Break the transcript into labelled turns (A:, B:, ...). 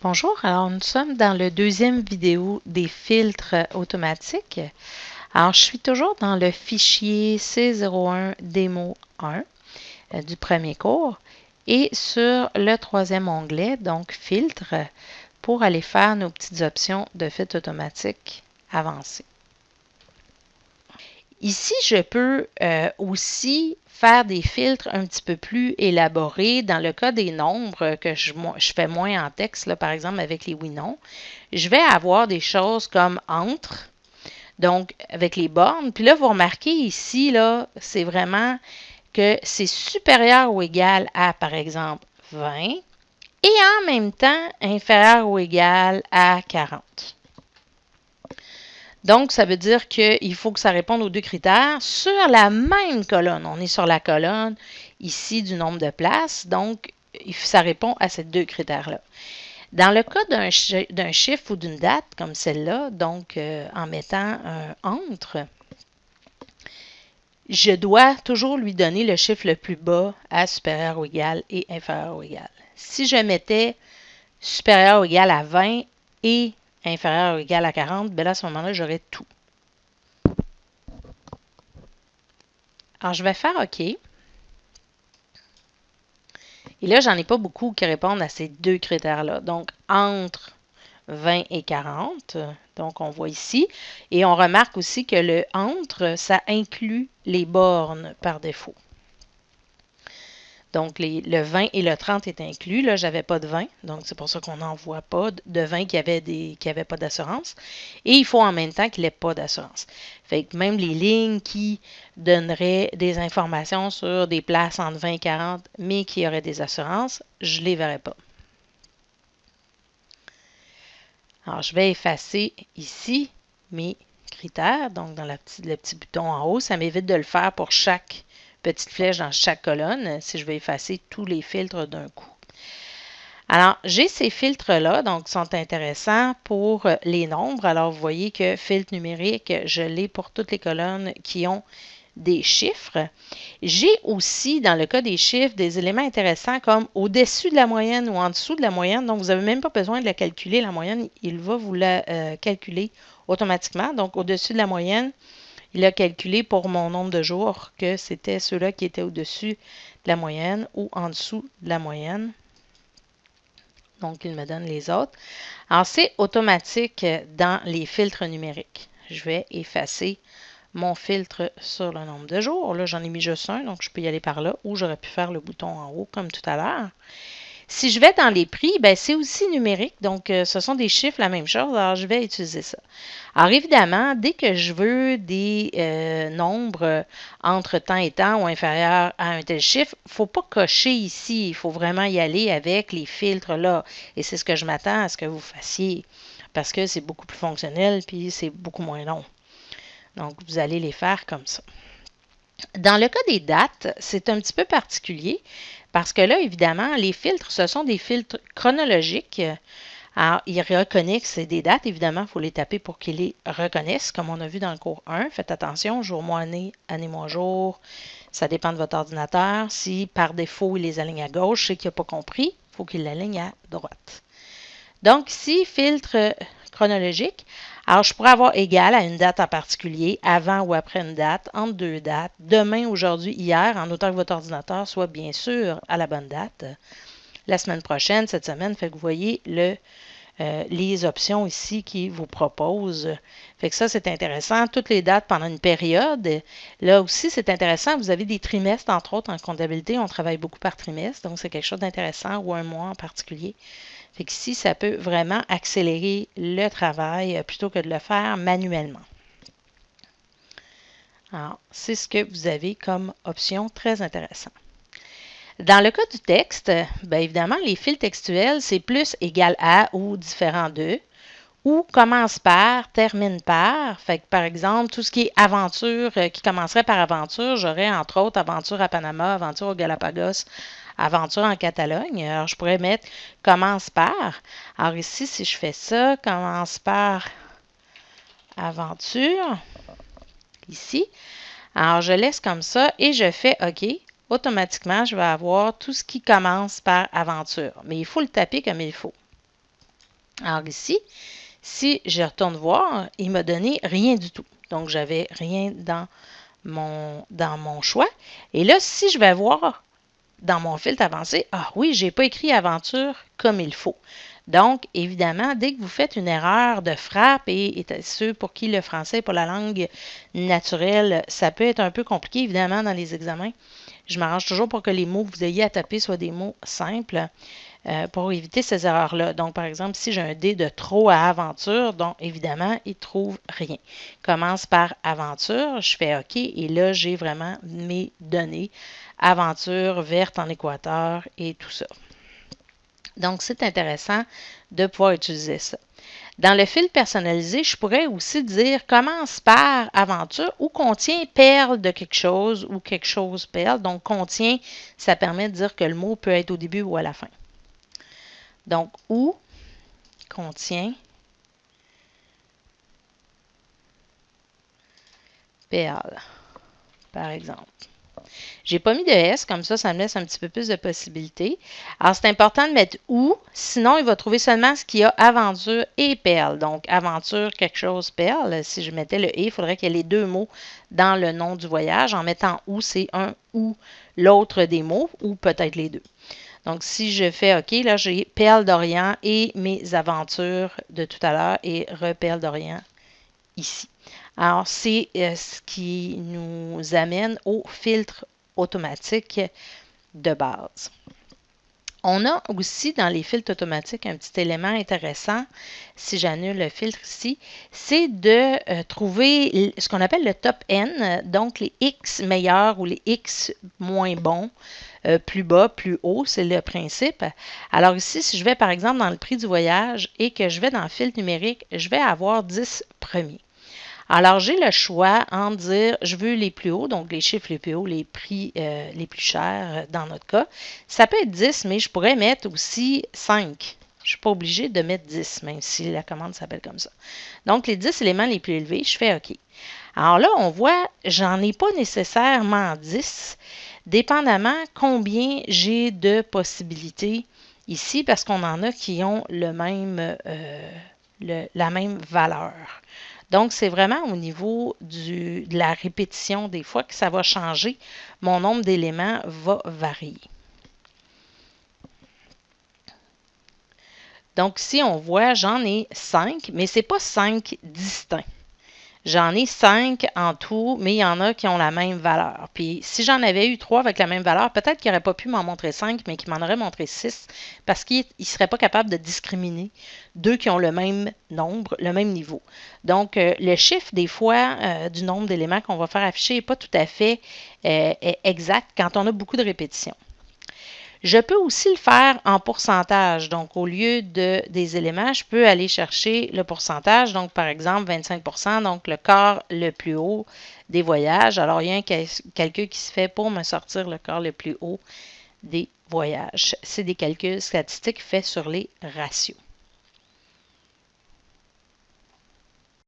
A: Bonjour, alors nous sommes dans le deuxième vidéo des filtres automatiques. Alors, je suis toujours dans le fichier C01 démo 1 du premier cours et sur le troisième onglet, donc filtre, pour aller faire nos petites options de filtre automatique avancées. Ici, je peux aussi faire des filtres un petit peu plus élaborés. Dans le cas des nombres que je fais moins en texte, là, par exemple avec les oui-non, je vais avoir des choses comme entre, donc avec les bornes. Puis là, vous remarquez ici, là, c'est vraiment que c'est supérieur ou égal à, par exemple, 20 et en même temps inférieur ou égal à 40. Donc, ça veut dire qu'il faut que ça réponde aux deux critères sur la même colonne. On est sur la colonne ici du nombre de places, donc ça répond à ces deux critères-là. Dans le cas d'un chiffre ou d'une date comme celle-là, donc en mettant un entre, je dois toujours lui donner le chiffre le plus bas à supérieur ou égal et inférieur ou égal. Si je mettais supérieur ou égal à 20 et inférieur ou égal à 40, bien là, à ce moment-là, j'aurais tout. Alors, je vais faire OK. Et là, j'en ai pas beaucoup qui répondent à ces deux critères-là. Donc, entre 20 et 40. Donc, on voit ici. Et on remarque aussi que le entre, ça inclut les bornes par défaut. Donc, le 20 et le 30 est inclus. Là, je n'avais pas de 20. Donc, c'est pour ça qu'on n'en voit pas de 20 qui n'avaient pas d'assurance. Et il faut en même temps qu'il n'ait pas d'assurance. Fait que même les lignes qui donneraient des informations sur des places entre 20 et 40, mais qui auraient des assurances, je ne les verrai pas. Alors, je vais effacer ici mes critères. Donc, dans le petit bouton en haut, ça m'évite de le faire pour chaque petite flèche dans chaque colonne si je vais effacer tous les filtres d'un coup. Alors, j'ai ces filtres-là, donc qui sont intéressants pour les nombres. Alors, vous voyez que filtre numérique, je l'ai pour toutes les colonnes qui ont des chiffres. J'ai aussi, dans le cas des chiffres, des éléments intéressants comme au-dessus de la moyenne ou en dessous de la moyenne. Donc, vous n'avez même pas besoin de la calculer, la moyenne. Il va vous la calculer automatiquement. Donc, au-dessus de la moyenne, il a calculé pour mon nombre de jours que c'était ceux-là qui étaient au-dessus de la moyenne ou en dessous de la moyenne. Donc, il me donne les autres. Alors, c'est automatique dans les filtres numériques. Je vais effacer mon filtre sur le nombre de jours. Là, j'en ai mis juste un, donc je peux y aller par là, ou j'aurais pu faire le bouton en haut comme tout à l'heure. Si je vais dans les prix, ben, c'est aussi numérique, donc ce sont des chiffres, la même chose, alors je vais utiliser ça. Alors évidemment, dès que je veux des nombres entre tant et tant ou inférieurs à un tel chiffre, il ne faut pas cocher ici, il faut vraiment y aller avec les filtres là. Et c'est ce que je m'attends à ce que vous fassiez, parce que c'est beaucoup plus fonctionnel, puis c'est beaucoup moins long. Donc, vous allez les faire comme ça. Dans le cas des dates, c'est un petit peu particulier parce que là, évidemment, les filtres, ce sont des filtres chronologiques. Alors, il reconnaît que c'est des dates. Évidemment, il faut les taper pour qu'ils les reconnaissent, comme on a vu dans le cours 1. Faites attention, jour, mois, année, année, mois, jour. Ça dépend de votre ordinateur. Si par défaut, il les aligne à gauche, c'est qu'il n'a pas compris. Il faut qu'il l'aligne à droite. Donc, ici, filtre chronologique. Alors, je pourrais avoir égal à une date en particulier, avant ou après une date, entre deux dates, demain, aujourd'hui, hier, en autant que votre ordinateur soit bien sûr à la bonne date. La semaine prochaine, cette semaine, fait que vous voyez les options ici qui vous proposent. Fait que ça, c'est intéressant. Toutes les dates pendant une période. Là aussi, c'est intéressant. Vous avez des trimestres, entre autres, en comptabilité. On travaille beaucoup par trimestre, donc c'est quelque chose d'intéressant, ou un mois en particulier. Fait qu'ici, ça peut vraiment accélérer le travail plutôt que de le faire manuellement. Alors, c'est ce que vous avez comme option très intéressant. Dans le cas du texte, bien évidemment, les fils textuels, c'est plus égal à ou différent de, ou commence par, termine par. Fait que, par exemple, tout ce qui est aventure, qui commencerait par aventure, j'aurais entre autres aventure à Panama, aventure aux Galapagos, aventure en Catalogne. Alors, je pourrais mettre commence par. Alors ici, si je fais ça, commence par aventure, ici. Alors, je laisse comme ça et je fais OK. Automatiquement, je vais avoir tout ce qui commence par aventure. Mais il faut le taper comme il faut. Alors ici, si je retourne voir, il ne m'a donné rien du tout. Donc, j'avais rien dans mon choix. Et là, si je vais voir dans mon filtre avancé, ah oui, je n'ai pas écrit aventure comme il faut. Donc, évidemment, dès que vous faites une erreur de frappe, et ceux pour qui le français n'est pas la langue naturelle, ça peut être un peu compliqué, évidemment, dans les examens. Je m'arrange toujours pour que les mots que vous ayez à taper soient des mots simples pour éviter ces erreurs-là. Donc, par exemple, si j'ai un dé de trop à aventure, donc évidemment, il ne trouve rien. Commence par aventure, je fais OK, et là, j'ai vraiment mes données. Aventure, verte en équateur et tout ça. Donc, c'est intéressant de pouvoir utiliser ça. Dans le fil personnalisé, je pourrais aussi dire commence par aventure ou contient perle de quelque chose ou quelque chose perle. Donc, contient, ça permet de dire que le mot peut être au début ou à la fin. Donc, ou contient perle, par exemple. J'ai pas mis de S, comme ça me laisse un petit peu plus de possibilités. Alors, c'est important de mettre ou, sinon, il va trouver seulement ce qu'il y a aventure et perle. Donc, aventure, quelque chose, perle. Si je mettais le et, il faudrait qu'il y ait les deux mots dans le nom du voyage. En mettant ou, c'est un ou l'autre des mots, ou peut-être les deux. Donc, si je fais OK, là, j'ai Perle d'Orient et mes aventures de tout à l'heure et Reperle d'Orient ici. Alors, c'est ce qui nous amène au filtre automatique de base. On a aussi dans les filtres automatiques un petit élément intéressant, si j'annule le filtre ici, c'est de trouver ce qu'on appelle le top N, donc les X meilleurs ou les X moins bons, plus bas, plus haut, c'est le principe. Alors ici, si je vais par exemple dans le prix du voyage et que je vais dans le filtre numérique, je vais avoir 10 premiers. Alors, j'ai le choix en dire, je veux les plus hauts, donc les chiffres les plus hauts, les prix les plus chers dans notre cas. Ça peut être 10, mais je pourrais mettre aussi 5. Je ne suis pas obligée de mettre 10, même si la commande s'appelle comme ça. Donc, les 10 éléments les plus élevés, je fais OK. Alors là, on voit, j'en ai pas nécessairement 10, dépendamment combien j'ai de possibilités ici, parce qu'on en a qui ont la même valeur. Donc, c'est vraiment au niveau de la répétition des fois que ça va changer. Mon nombre d'éléments va varier. Donc, ici, on voit, j'en ai 5, mais ce n'est pas 5 distincts. J'en ai 5 en tout, mais il y en a qui ont la même valeur. Puis, si j'en avais eu 3 avec la même valeur, peut-être qu'il n'aurait pas pu m'en montrer 5, mais qu'il m'en aurait montré 6, parce qu'il ne serait pas capable de discriminer deux qui ont le même nombre, le même niveau. Donc, le chiffre, des fois, du nombre d'éléments qu'on va faire afficher n'est pas tout à fait exact quand on a beaucoup de répétitions. Je peux aussi le faire en pourcentage. Donc, au lieu des éléments, je peux aller chercher le pourcentage. Donc, par exemple, 25 %, donc le quart le plus haut des voyages. Alors, il y a un calcul qui se fait pour me sortir le quart le plus haut des voyages. C'est des calculs statistiques faits sur les ratios.